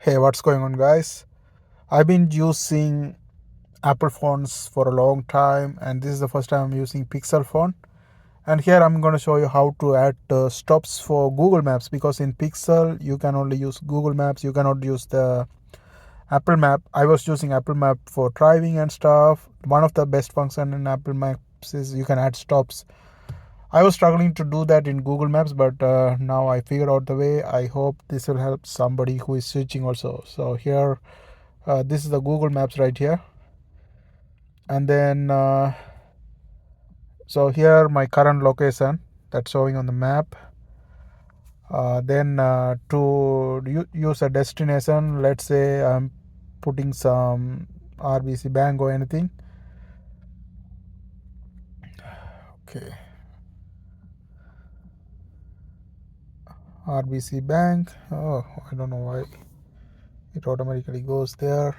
Hey, what's going on, guys? I've been using Apple phones for a long time, and this is the first time I'm using Pixel phone. And here I'm going to show you how to add stops for Google Maps, because in Pixel you can only use Google Maps, you cannot use the Apple Map. I was using Apple Map for driving and stuff. One of the best function in Apple Maps is you can add stops. I was struggling to do that in Google Maps, but now I figured out the way. I hope this will help somebody who is switching also. So here, this is the Google Maps right here, and then so here my current location that's showing on the map. Then to use a destination, let's say I'm putting some RBC bank or anything. Okay, RBC bank. Oh, I don't know why it automatically goes there,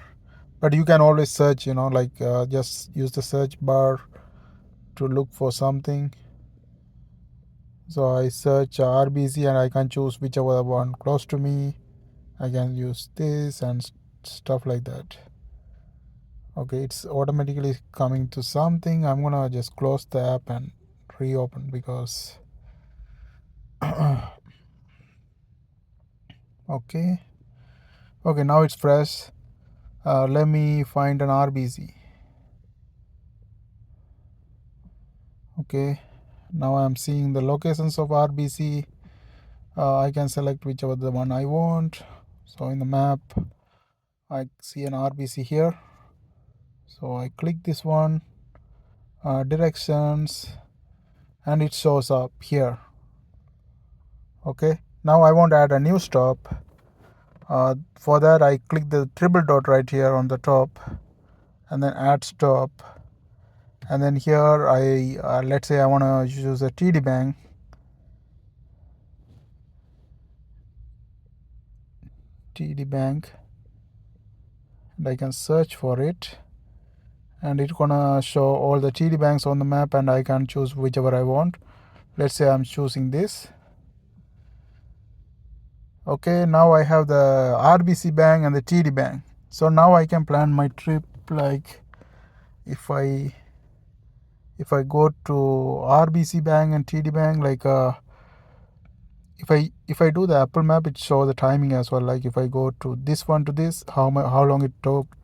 but you can always search, like just use the search bar to look for something. So I search RBC and I can choose whichever one close to me. I can use this and stuff like that. Okay, it's automatically coming to something. I'm gonna just close the app and reopen because okay, now it's fresh. Let me find an RBC. Okay, now I'm seeing the locations of RBC. I can select whichever the one I want. So in the map I see an RBC here, so I click this one, directions, and it shows up here. Okay, now I want to add a new stop. For that I click the triple dot right here on the top and then add stop, and then here I let's say I want to use a TD Bank. And I can search for it, and it's gonna show all the TD banks on the map, and I can choose whichever I want. Let's say I'm choosing this. Okay, now I have the RBC bank and the TD bank. So now I can plan my trip. Like if I go to RBC bank and TD bank, like if I do the Apple Map, it shows the timing as well. Like if I go to this one to this, how long it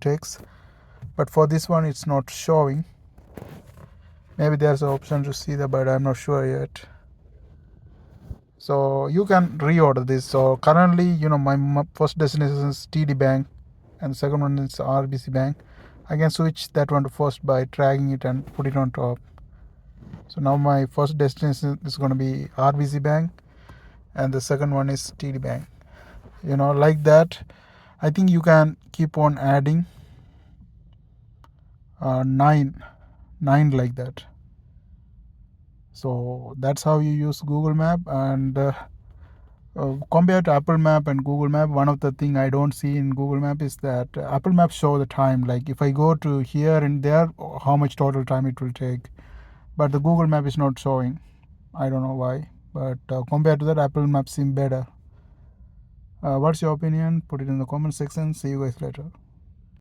takes. But for this one, it's not showing. Maybe there's an option to see that, but I'm not sure yet. So you can reorder this. So currently, my first destination is TD Bank, and the second one is RBC Bank. I can switch that one to first by dragging it and put it on top. So now my first destination is going to be RBC Bank, and the second one is TD Bank. Like that. I think you can keep on adding nine like that. So that's how you use Google Map. And compared to Apple Map and Google Map, one of the thing I don't see in Google Map is that Apple Map show the time. Like if I go to here and there, how much total time it will take. But the Google Map is not showing. I don't know why. But compared to that, Apple Map seems better. What's your opinion? Put it in the comment section. See you guys later.